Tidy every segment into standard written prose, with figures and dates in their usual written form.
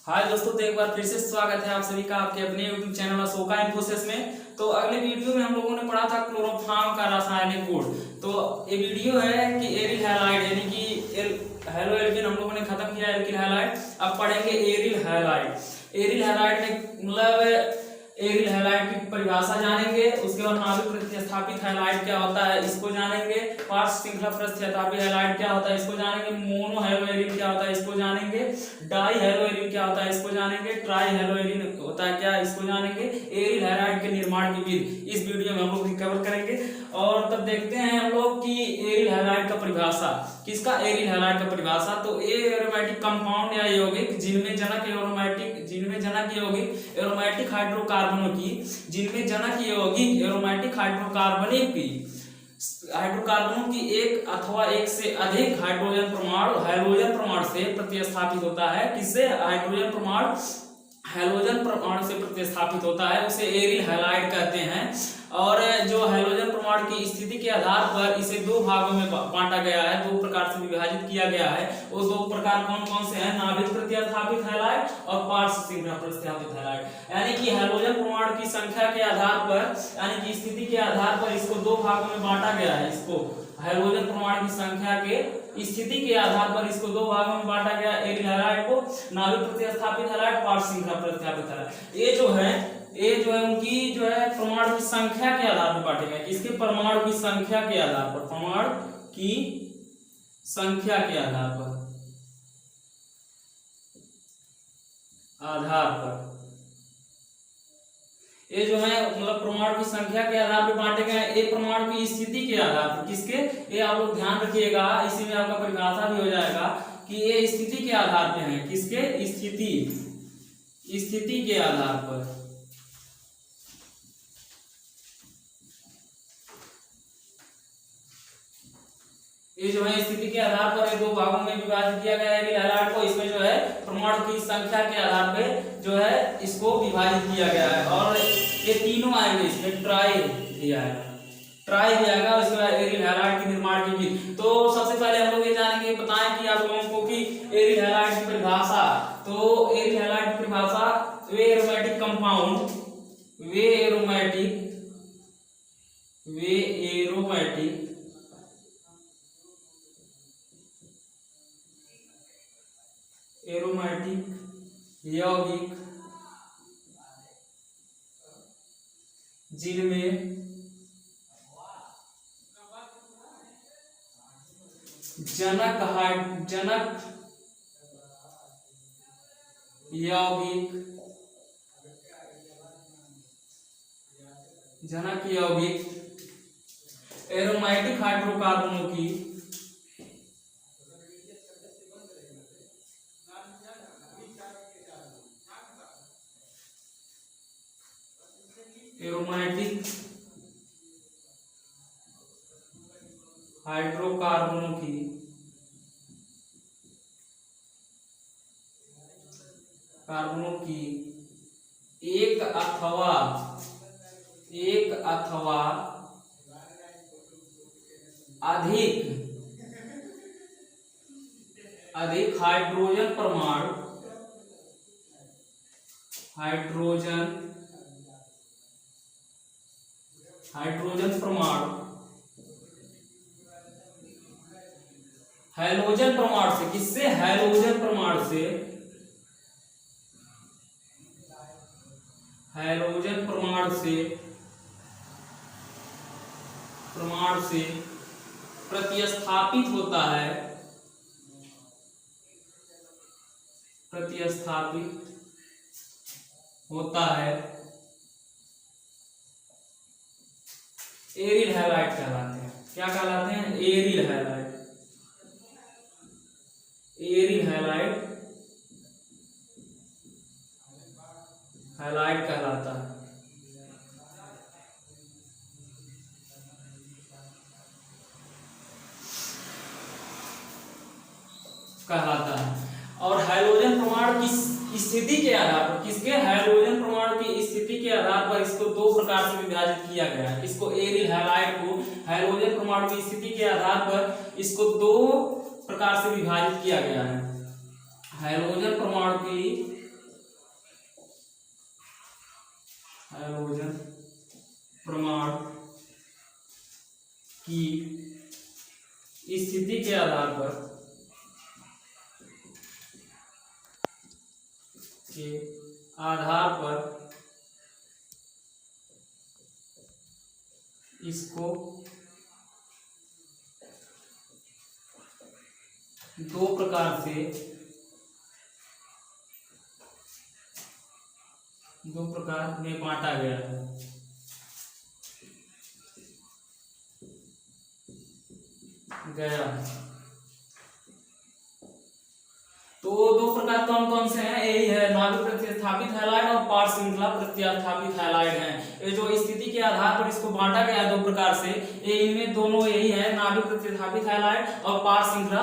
हाय दोस्तों, तो एक बार फिर से स्वागत है आप सभी का आपके अपने YouTube चैनल अशोका इन्फोसिस में। तो अगले वीडियो में हम लोगों ने पढ़ा था क्लोरोफॉर्म का रासायनिक गुण। तो ये वीडियो है कि एरिल हैलाइड यानी कि हेलो एल्किन हम लोगों ने खत्म किया एल्किल हैलाइड। अब पढ़ेंगे एरिल हैलाइड। एरिल हैलाइड में मतलब एरिल हैलाइड की परिभाषा जानेंगे, उसके बाद नाभिक प्रतिस्थापित हैलाइड क्या होता है इसको जानेंगे, पार्श्व श्रृंखला प्रतिस्थापित हैलाइड क्या होता है इसको जानेंगे, मोनो हेलोएरिन क्या होता है इसको जानेंगे, डाई हेलोएरिन क्या होता है इसको जानेंगे, ट्राई हेलोएरिन होता है क्या इसको जानेंगे, एरिल हैलाइड के निर्माण की विधि इस वीडियो में हम लोग कवर करेंगे। और तब देखते हैं हम लोग कि एरिल हैलाइड का परिभाषा किसका, एरिल हैलाइड का परिभाषा तो एरोमेटिक कंपाउंड या यौगिक जिनमें जनक यौगिक एरोमेटिक हाइड्रोकार्बनों की हाइड्रोकार्बनों की एक अथवा एक से अधिक हाइड्रोजन परमाणु से प्रतिस्थापित होता है। किससे? हैलोजन परमाणु से प्रतिस्थापित होता है, उसे एरिल हैलाइड कहते हैं। और जो हैलोजन परमाणु की स्थिति के आधार पर इसे दो भागों में बांटा गया है, दो प्रकार से विभाजित किया गया है। वो दो प्रकार कौन कौन से हैं? नाभिक प्रतिस्थापित हैलाइड और पार्श्व श्रृंखला प्रतिस्थापित हैलाइड। यानी कि हैलोजन परमाणु की संख्या के आधार पर यानी कि स्थिति के आधार पर इसको दो भागों में बांटा गया है। इसको हैलोजन परमाणु की संख्या के स्थिति के आधार पर इसको दो भागों में बांटा गया एरिल हैलाइड को, नाभिक प्रतिस्थापित हैलाइड, पार्श्व श्रृंखला प्रतिस्थापित हैलाइड। ये जो है उनकी जो है परमाणु की संख्या के आधार पर बांटे गए। किसके? परमाणु की संख्या के आधार पर, परमाणु की संख्या के आधार पर ये जो है मतलब परमाणु की संख्या के आधार पर बांटे गए। एक परमाणु की स्थिति के आधार पर, किसके? ये आप लोग ध्यान रखिएगा, इसी में आपका परिभाषा भी हो जाएगा कि ये स्थिति के आधार पे है। किसके? स्थिति के आधार पर। ये जो है स्थिति के आधार पर दो भागों में विभाजित किया गया है एरिल हैलाइड को। इसमें जो है परमाणु की संख्या के आधार पे जो है इसको विभाजित किया गया है। और ये तीनों आएंगे, इसमें ट्राई भी आएगा, उसके बाद एरिल हैलाइड के निर्माण की विधि। तो सबसे पहले हम लोग ये जानेंगे, बताएं कि आप लोगों को कि एरिल हैलाइड की परिभाषा। तो एरिल हैलाइड की परिभाषा, वे एरोमेटिक कंपाउंड, वे एरोमेटिक यौगिक जिनमें जनक यौगिक एरोमेटिक हाइड्रोकार्बनों की एरोमेटिक हाइड्रोकार्बनों की एक अथवा अधिक हाइड्रोजन परमाणु हैलोजन परमाणु से, किससे? हैलोजन परमाणु से प्रतिस्थापित होता है एरिल हैलाइड कहलाते हैं। क्या कहलाते हैं? एरिल हैलाइड कहलाता है। और हैलोजन परमाणु की स्थिति के आधार पर, किसके? हैलोजन परमाणु की स्थिति के आधार पर इसको दो प्रकार से विभाजित किया गया है। इसको एरिल हैलाइड को हैलोजन परमाणु की स्थिति के आधार पर इसको दो प्रकार से विभाजित किया गया है। हाइड्रोजन परमाणु की हैलोजन प्रमाण की स्थिति के आधार पर इसको दो प्रकार में बांटा गया है। तो दो प्रकार कौन कौन से हैं? यही है नाभिक प्रतिस्थापित हैलाइड और पार्श्व श्रृंखला प्रतिस्थापित हैलाइड हैं। ये जो स्थिति के आधार पर इसको बांटा गया है दो प्रकार से, ये इनमें दोनों यही है, नाभिक प्रतिस्थापित हैलाइड और पार्श्व श्रृंखला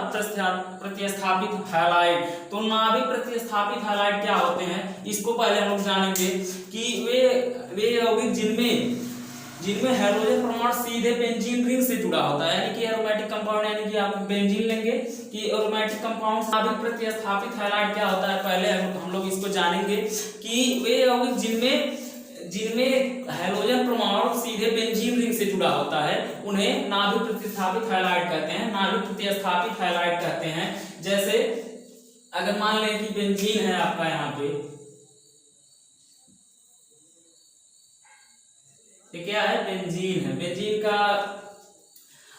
प्रतिस्थापित हैलाइड। तो नाभिक प्रतिस्थापित हैलाइड क्या होते हैं, इसको पहले हम लोग जानेंगे कि वे यौगिक जिनमें हैलोजन प्रमाण सीधे बेंजीन रिंग से जुड़ा होता है, यानी कि एरोमेटिक कंपाउंड, यानी कि आप बेंजीन लेंगे कि एरोमेटिक कंपाउंड। नाभिक प्रतिस्थापित हैलाइड क्या होता है, पहले हम लोग इसको जानेंगे कि वे यौगिक जिनमें हैलोजन प्रमाण सीधे बेंजीन रिंग से जुड़ा होता है उन्हें नाभिक प्रतिस्थापित हैलाइड कहते हैं, नाभिक प्रतिस्थापित हैलाइड कहते हैं। जैसे अगर मान लें कि बेंजीन है आपका यहाँ पे, ये क्या है, बेंजीन है, बेंजीन का,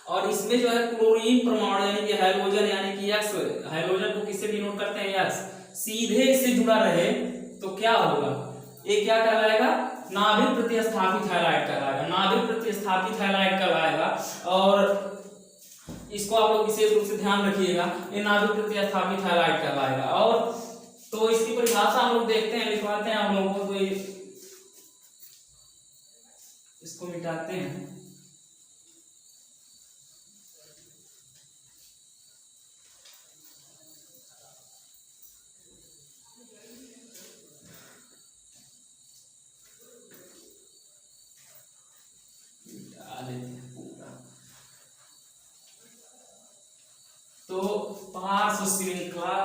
और इसमें जो है क्लोरीन परमाणु यानी कि हैलोजन, यानी कि एक्स, हैलोजन को किससे डिनोट करते हैं, एक्स, सीधे इससे जुड़ा रहे तो क्या होगा, ये क्या कहलाएगा, नाभिक प्रतिस्थापित हैलाइड कहलाएगा, नाभिक प्रतिस्थापित हैलाइड कहलाएगा। और इसको आप लोग विशेष रूप से ध्यान रखिएगा, ये नाभिक प्रतिस्थापित हैलाइड कहलाएगा। और तो इसकी परिभाषा हम लोग देखते हैं, लिखवाते हैं आप लोगों को, तो इसको मिटाते हैं। तो पार्श्व श्रृंखला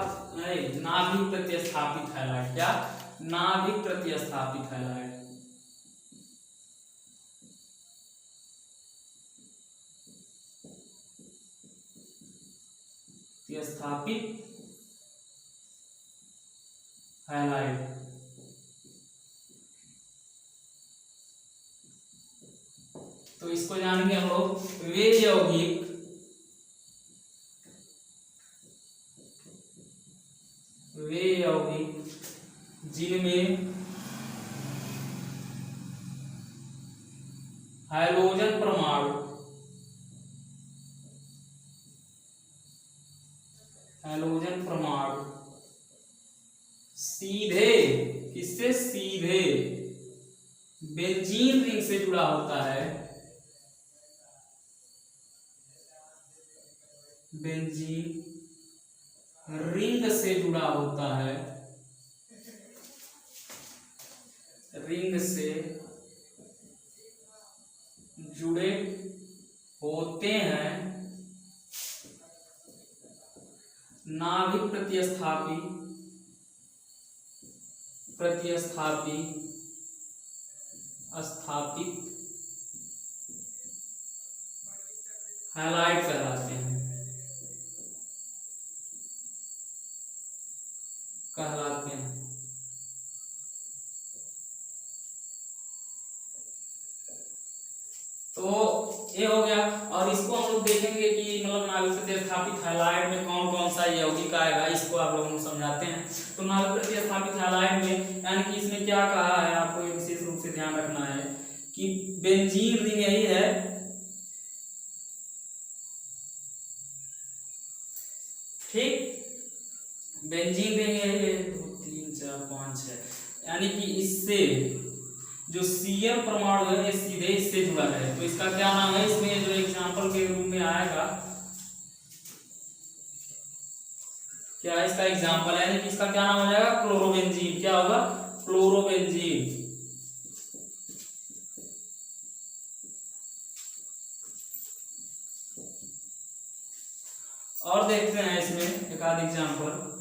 नाभिक प्रतिस्थापित हैलाइड, क्या, नाभिक प्रतिस्थापित हैलाइड, स्थापित हैलाइड। तो इसको जानेंगे हम लोग, वे यौगिक जिनमें हैलोजन प्रमाण सीधे, किससे, सीधे बेंजीन रिंग से जुड़ा होता है, बेंजीन रिंग से जुड़ा होता है, रिंग से जुड़े होते हैं, नाभिक स्थापित हैलाइड कहलाते हैं, तो ये हो गया। और इसको हम लोग देखेंगे कि मतलब नाभिक प्रतिस्थापित हैलाइड में कौन कौन सा यौगिक आएगा, इसको आप लोगों को समझाते हैं। तो नाभिक प्रतिस्थापित हैलाइड में, यानी कि इसमें क्या कहा है, आपको विशेष रूप से ध्यान रखना है कि बेंजीन रिंग यही है, ठीक, बेंजीन रिंग यही है, 2 3 4 5 6, यानी कि इससे जो सीएम परमाणु है ये सीधे इससे जुड़ा है। तो इसका क्या नाम है, इसमें जो एग्जांपल के रूप में आएगा, क्या इसका एग्जांपल है, यानी कि इसका क्या नाम हो जाएगा, क्लोरोबेंजीन। क्या होगा, क्लोरोबेंजीन। और देखते हैं इसमें एक आध एग्जांपल,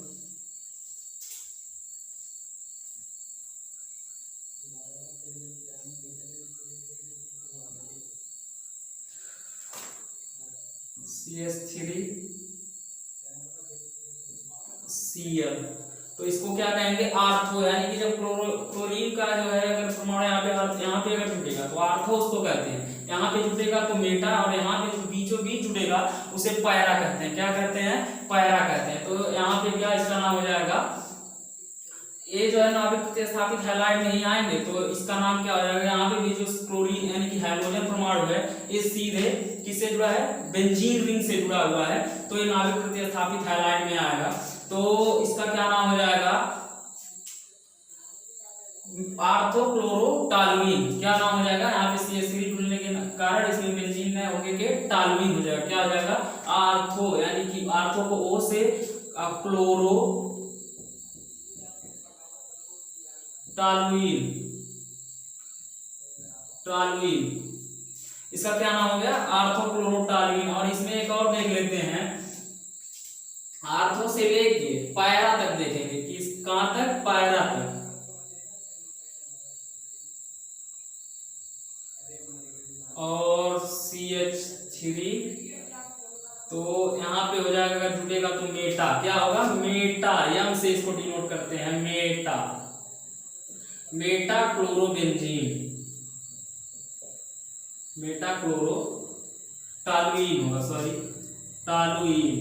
CH3Cl। तो इसको क्या कहेंगे, आर्थो, यानी कि जब क्लोरीन का जो है अगर परमाणु यहाँ पे अगर जुटेगा तो आर्थो उसको कहते हैं, यहाँ पे जुटेगा तो मेटा, और यहाँ पे जो बीचों बीच जुटेगा उसे पैरा कहते हैं। क्या कहते हैं, पैरा कहते हैं। तो यहाँ पे क्या इसका नाम हो जाएगा, ये जो है नाभिक प्रतिस्थापित हैलाइड नहीं आएंगे तो इसका नाम क्या हो जाएगा, यहाँ पे भी जो क्लोरीन यानी कि हाइड्रोजन परमाणु है ये सीधे किससे जुड़ा है, बेंजीन रिंग से जुड़ा हुआ है, तो ये नाभिक प्रतिस्थापित हैलाइड में आएगा। तो इसका क्या नाम हो जाएगा, आर्थोक्लोरोटालुइन। क्या नाम हो जाएगा, यहाँ पे CH3 जुड़ने के कारण इसमें बेंजीन में होके के टालुइन हो जाएगा। क्या हो जाएगा, आर्थो, यानी कि आर्थो को O से क्लोरो टालुइन, इसका क्या नाम हो गया, आर्थोक्लोरोटालुइन। और इसमें एक और देख लेते हैं, आर्थो से लेके पैरा तक देखेंगे कि कहां तक, पैरा तक। और CH3 तो यहाँ पे हो जाएगा, अगर जुटेगा तो मेटा, क्या होगा, मेटा, यम से इसको डिनोट करते हैं, Meta, Meta chlorobenzene, Meta chloro toluene होगा, सॉरी टालुइन,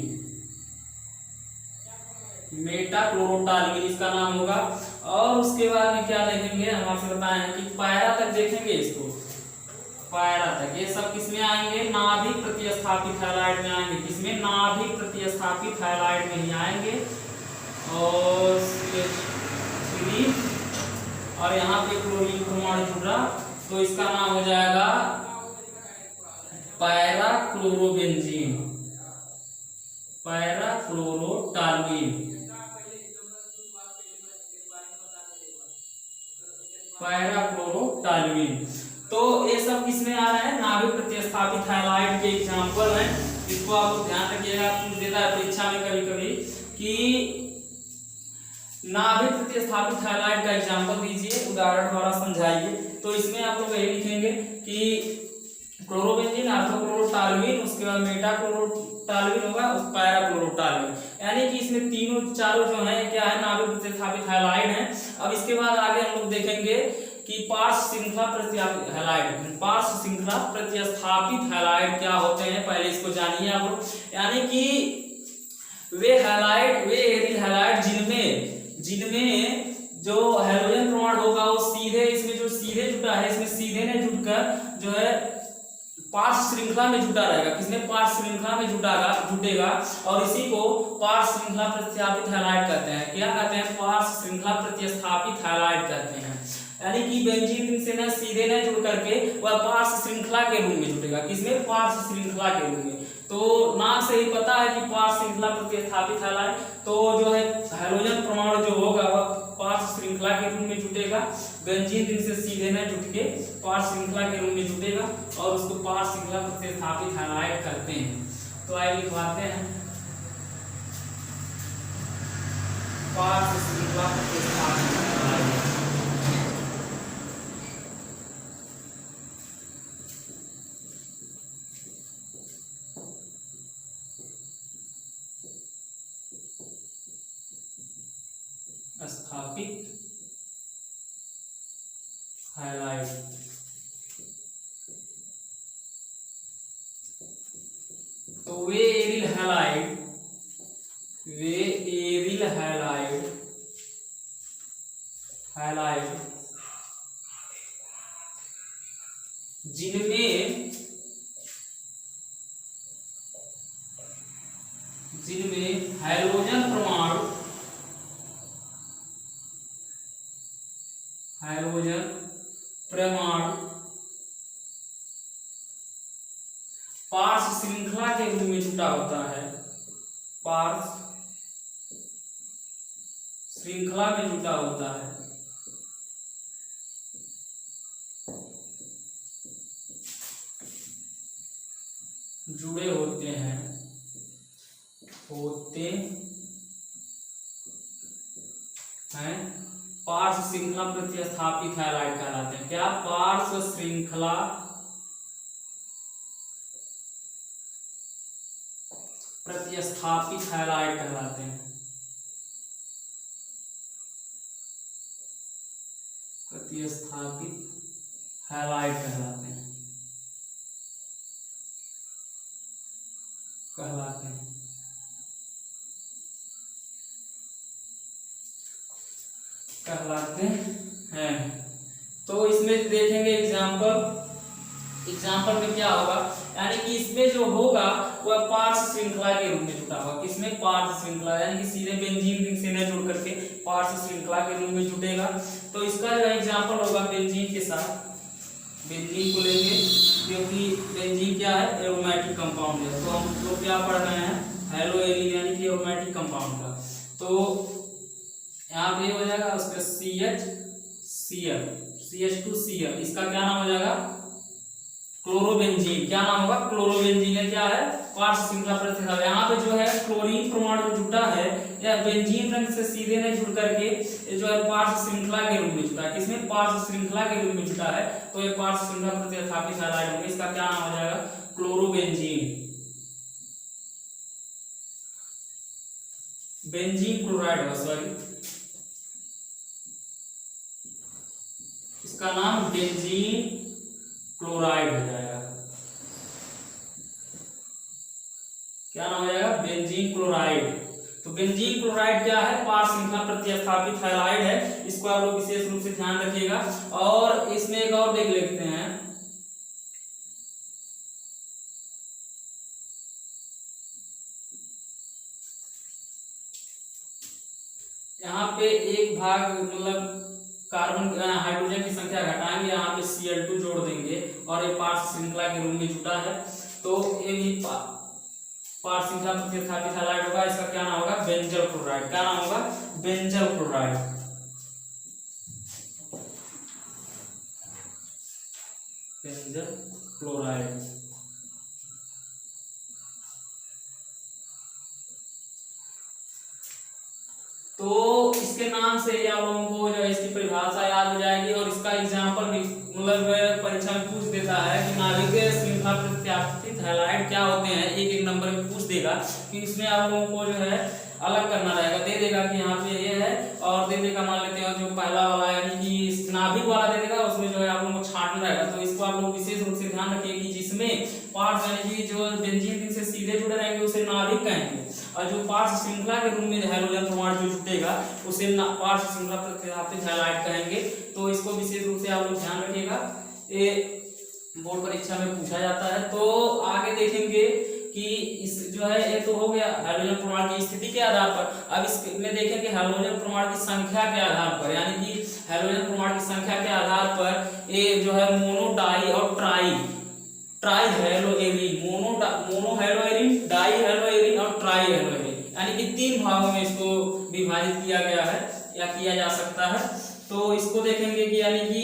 मेटा क्लोरोटालुइन इसका नाम होगा। और उसके बाद में क्या देखेंगे, हम आपसे बताए हैं कि पैरा तक देखेंगे इसको, पैरा तक। ये सब किसमें आएंगे, नाभिक प्रतिस्थापित हैलाइड में आएंगे। किसमें, नाभिक प्रतिस्थापित हैलाइड में ही आएंगे। और CH3 और यहाँ पे क्लोरीन परमाणु जुड़ रहा, तो इसका नाम हो जाएगा पैरा क्लोरोबेंजीन, पैरा क्लोरोटालुइन, पैरा क्लोरोटालुइन। तो ये सब किसमें आ रहा है, नाभिक प्रतिस्थापित हैलाइड के एग्जांपल हैं। इसको आप ध्यान रखिएगा, पूछ देता है परीक्षा में कभी कभी कि नाभिक प्रतिस्थापित हैलाइड का एग्जांपल दीजिए, उदाहरण द्वारा समझाइए। तो इसमें आप लोग यही लिखेंगे कि क्लोरोबेंजीन, आर्थोक्लोरोटालुइन, उसके बाद मेटा क्लोरोटालुइन होगा, उस पैरा क्लोरोटालुइन, यानी कि इसमें तीनों चारों जो है क्या है, नाभिक प्रतिस्थापित हैलाइड हैं। अब इसके बाद आगे हम लोग देखेंगे कि पार्श्व श्रृंखला प्रतिस्थापित हैलाइड, पार्श्व श्रृंखला प्रतिस्थापित हैलाइड क्या होते हैं, पहले इसको जानिए आप लोग। यानी कि वे हैलाइड, वे एरिल हैलाइड जिनमें जो हाइड्रोजन परमाणु होगा वो सीधे, इसमें जो सीधे जुटा है, इसमें सीधे ने जुटकर जो है पार्श्व श्रृंखला में जुटा रहेगा। किसमें, पार्श्व श्रृंखला में जुटेगा, और इसी को पार्श्व श्रृंखला प्रतिस्थापित हैलाइड कहते हैं। क्या कहते हैं, पार्श्व श्रृंखला प्रतिस्थापित हैलाइड कहते हैं। यानी कि बेंजीन रिंग से ना सीधे न जुड़ करके वह पार्श्व श्रृंखला के रूप में जुटेगा। किसमें, पार्श्व श्रृंखला के रूप में। तो नाम से ही पता है कि पार्श्व श्रृंखला प्रतिस्थापित हैलाइड, तो जो है हाइड्रोजन परमाणु जो होगा वह पार्श्व श्रृंखला के रूप में जुटेगा, बेंजीन रिंग से सीधे न जुट के पार्श्व श्रृंखला के रूप में जुटेगा, और उसको पार्श्व श्रृंखला प्रतिस्थापित हैलाइड करते हैं। तो आइए लिखवाते हैं, पार्श्व श्रृंखला प्रतिस्थापित हैलाइड। स्थापित हैलाइड, तो वे एरिल हैलाइड, जिनमें हाइड्रोजन परमाणु पार्श्व श्रृंखला के रूप में जुटा होता है, पार्श्व श्रृंखला में जुटा होता है। जुड़े होते हैं पार्श्व श्रृंखला प्रतिस्थापित हैलाइड कहलाते हैं। क्या? पार्श्व श्रृंखला प्रतिस्थापित हैलाइड कहलाते हैं। प्रतिस्थापित हैलाइड कहलाते हैं। कहलाते हैं। तो इसमें देखेंगे एग्जाम्पल में क्या होगा, यानी कि इसमें जो होगा वह पार्श्व श्रृंखला के रूप में जुटा होगा। किसमें? पार्श्व श्रृंखला, यानी कि सीधे बेंजीन रिंग से न जुड़ करके पार्श्व श्रृंखला के रूप में जुटेगा। तो इसका जो एग्जाम्पल होगा बेंजीन के साथ, बेंजीन को लेंगे, क्योंकि बेंजीन क्या है? एरोमेटिक कंपाउंड है। तो हम लोग क्या पढ़ रहे हैं? हेलो एरिन, यानी कि एरोमेटिक कंपाउंड का। तो यहाँ पे हो जाएगा उसका CH2Cl, इसका क्या नाम हो जाएगा? क्लोरोबेंजीन। क्या नाम होगा? क्लोरोबेंजीन है। क्या है? पार्श्व श्रृंखला प्रतिस्थापित। यहाँ पे जो है क्लोरीन परमाणु जो जुटा है या बेंजीन रंग से सीधे नहीं जुड़ करके जो है पार्श्व श्रृंखला के रूप में जुटा है। किसमें? पार्श्व श्रृंखला के रूप में जुटा है। तो ये पार्श्व श्रृंखला प्रतिस्थापित हैलाइड होंगे। इसका क्या नाम हो जाएगा? क्लोरोबेंजीन। बेंजीन क्लोराइड होगा, सॉरी, इसका नाम बेंजीन क्लोराइड हो जाएगा। क्या नाम हो जाएगा? Benzene chloride. तो बेंजीन क्लोराइड क्या है? पार्श्व श्रृंखला प्रतिस्थापित हैलाइड है। इसको आप लोग विशेष रूप से ध्यान रखिएगा। और इसमें एक और देख लेते हैं, यहाँ पे एक भाग मतलब कार्बन हाइड्रोजन की संख्या घटाएंगे, यहाँ पे Cl2 जोड़ देंगे और ये पार्श्व श्रृंखला के रूप में जुटा है। तो ये भी पार्श्व श्रृंखला प्रतिस्थापित हैलाइड होगा। इसका क्या नाम होगा? Benzyl chloride. क्या नाम होगा? Benzyl chloride. Benzyl chloride. तो इसके नाम से ही आप लोगों को जो है इसकी परिभाषा याद हो जाएगी। और इसका एग्जाम्पल भी मतलब परीक्षा में पूछ देता है कि नाभिकीय श्रृंखला प्रतिस्थापित हैलाइड क्या होते हैं, एक नंबर में पूछ देगा। कि इसमें आप लोगों को जो है अलग करना रहेगा। दे देगा कि यहाँ पे ये है, और दे देगा मान लेते हैं जो पहला वाला यानी कि नाभिक वाला दे देगा, उसमें जो है आप लोगों को छांटना रहेगा। तो इसको आप लोग विशेष रूप से ध्यान रखिए कि जिसमें पार्श्व यानी कि जो बेंजीन रिंग से सीधे जुड़े रहेंगे उसे नाभिक कहेंगे, और जो पार्श्व श्रृंखला के रूप में हाइड्रोजन परमाणु जो जुटेगा उसे पार्श्व श्रृंखला प्रतिस्थापित हैलाइड कहेंगे। तो इसको विशेष रूप से आप लोग ध्यान रखिएगा, ये बोर्ड परीक्षा में पूछा जाता है। तो आगे देखेंगे कि इस जो है ये तो हो गया हाइड्रोजन परमाणु की स्थिति के आधार पर। अब इसमें देखेंगे हाइड्रोजन परमाणु की संख्या के आधार पर, यानी कि हाइड्रोजन परमाणु की संख्या के आधार पर ये जो है मोनो, डाई और ट्राई हेलोएरिन, मोनो हेलोएरिन, डाई हेलोएरिन और ट्राई हेलोएरिन, यानी कि 3 भागों में इसको विभाजित किया गया है या किया जा सकता है। तो इसको देखेंगे कि यानी कि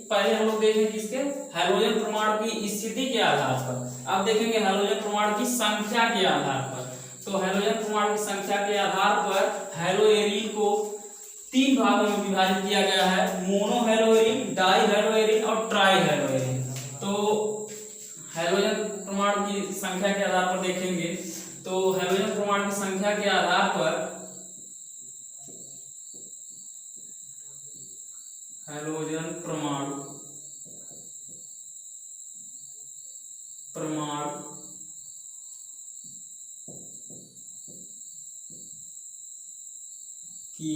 पहले हम लोग देखेंगे किसके? हाइड्रोजन परमाणु की स्थिति के आधार पर। अब देखेंगे हाइड्रोजन परमाणु की संख्या के आधार पर। तो हाइड्रोजन परमाणु की संख्या के आधार पर हेलोएरिन को 3 भागों में विभाजित किया गया है, मोनो हेलोएरिन, डाई हेलोएरिन और ट्राई हेलोएरिन। तो हाइड्रोजन परमाणु की संख्या के आधार पर देखेंगे तो हाइड्रोजन परमाणु की संख्या के आधार पर हाइड्रोजन परमाणु की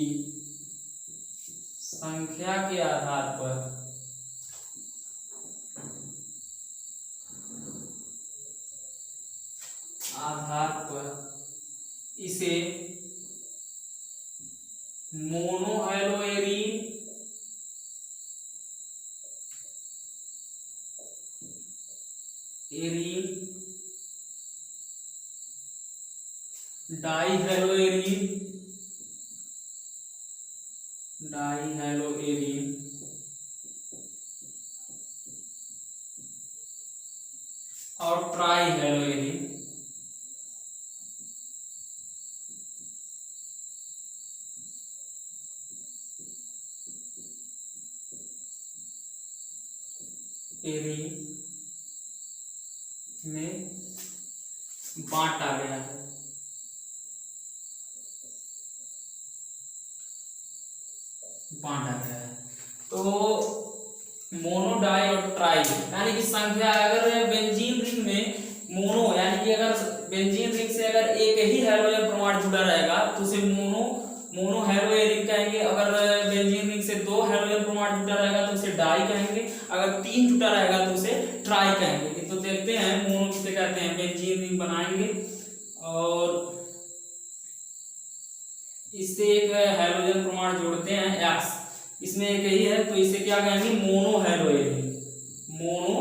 संख्या के आधार पर इसे मोनो हेलोएरिन, डाई हेलोएरिन और ट्राई हेलोएरिन एरीन में बांटा गया है। बांटा गया है तो मोनो, डाई और ट्राई यानी कि संख्या, अगर बेंजीन रिंग में मोनो यानी कि अगर बेंजीन रिंग से अगर एक ही हाइड्रोजन परमाणु जुड़ा रहेगा तो उसे मोनो हाइड्रो एरीन कहेंगे। अगर बेंजीन रिंग से 2 हाइड्रोजन परमाणु जुड़ा रहेगा तो उसे डाई कहेंगे। अगर 3 जुड़ा रहेगा तो उसे ट्राई कहेंगे। तो देखते हैं मोनो किसे कहते हैं। बेंजीन रिंग बनाएंगे और इससे एक हाइड्रोजन परमाणु जोड़ते हैं X, इसमें एक ही है तो इसे क्या कहेंगे, mono hydro arene. Mono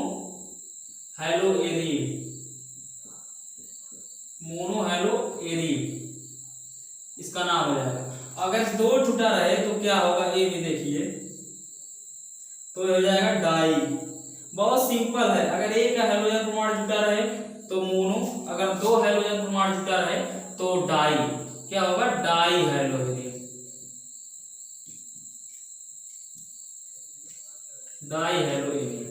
hydro arene, mono hydro arene इसका नाम हो जाएगा। अगर 2 छुटा रहे तो क्या होगा, ये भी देखिए, तो हो जाएगा डाई। बहुत सिंपल है। अगर एक हाइड्रोजन परमाणु जुटा रहे तो मोनो, अगर 2 हाइड्रोजन परमाणु जुटा रहे तो डाई। क्या होगा, di hydro arene. Di hydro arene.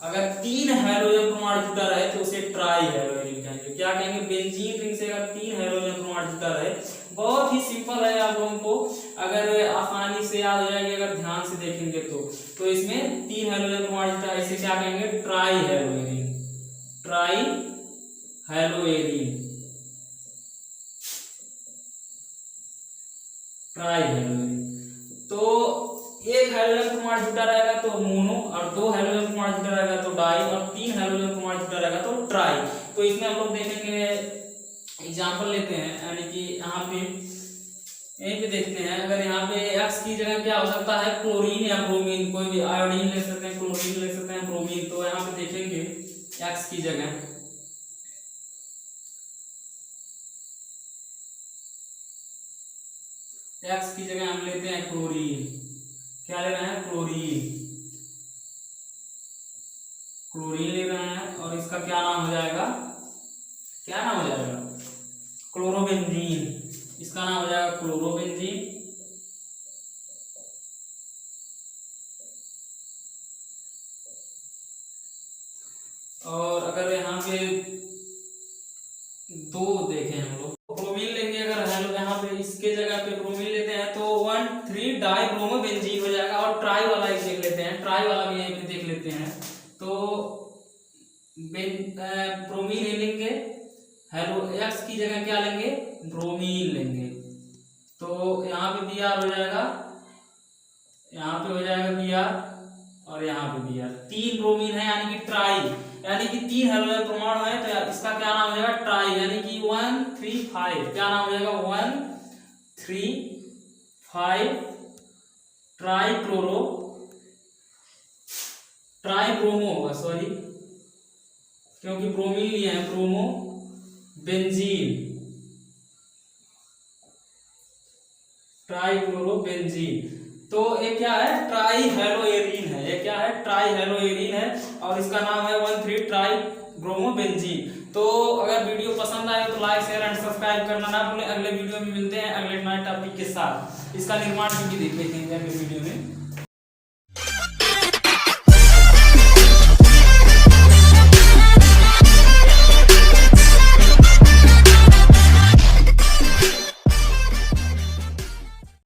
अगर 3 हाइड्रोजन परमाणु जुटा रहे तो उसे ट्राई हाइड्रो एरीन कहेंगे। क्या कहेंगे, बेंजीन रिंग से अगर 3 हाइड्रोजन परमाणु जुटा रहे, बहुत ही सिंपल है, आप लोगों को अगर आसानी से याद हो जाएगी अगर ध्यान से देखेंगे तो इसमें 3 हाइड्रोजन परमाणु जुटा है, इसे क्या कहेंगे, try hydro arene. Try hydro arene, try hydro arene. तो एक हाइड्रोजन परमाणु जुटा रहेगा तो मोनो, और 2 हाइड्रोजन परमाणु जुटा रहेगा तो डाई, और 3 हाइड्रोजन परमाणु जुटा रहेगा तो ट्राई। तो इसमें हम लोग देखेंगे, एग्जांपल लेते हैं, यानी कि यहाँ पे यहीं पे देखते हैं। अगर यहाँ पे X की जगह क्या हो सकता है, क्लोरीन या ब्रोमीन, कोई भी आयोडीन ले सकते हैं, क्लोरीन ले सकते हैं, ब्रोमीन। तो यहाँ पे देखेंगे X की जगह हम लेते हैं क्लोरीन। क्या ले रहे हैं, क्लोरीन ले रहे हैं, और इसका क्या नाम हो जाएगा, क्लोरोबेंजीन। इसका नाम हो जाएगा क्लोरोबेंजीन। और अगर यहाँ पे 2 देखें हम लोग, ब्रोमीन लेंगे, अगर हेलो यहाँ पे इसके जगह पे ब्रोमीन लेते हैं तो 1,3 डाई ब्रोमो बेंजीन हो जाएगा। और ट्राई वाला एक देख लेते हैं, ट्राई वाला भी यहीं पे देख लेते हैं। तो ब्रोमीन ले लेंगे, हेलो X की जगह क्या लेंगे, ब्रोमीन लेंगे। तो यहाँ पे Br हो जाएगा, यहाँ पे हो जाएगा Br, और यहाँ पे Br। 3 ब्रोमीन है यानी कि ट्राई, यानी कि 3 हाइड्रोजन परमाणु है तो इसका क्या नाम हो जाएगा, ट्राई, यानी कि 1,3,5। क्या नाम हो जाएगा, 1,3,5 ट्राई ब्रोमो होगा, सॉरी, क्योंकि ब्रोमीन लिए हैं, ब्रोमो बेंजीन, ट्राइक्लोरोबेंजीन। तो ये क्या है, ट्राई हाइड्रो एरीन है। ये क्या है, ट्राई हाइड्रो एरीन है, और इसका नाम है 1,3 ट्राई ब्रोमो बेंजीन। तो अगर वीडियो पसंद आए तो लाइक, शेयर एंड सब्सक्राइब करना ना भूलें। अगले वीडियो में मिलते हैं अगले नए टॉपिक के साथ। इसका निर्माण भी देखेंगे अगले वीडियो में।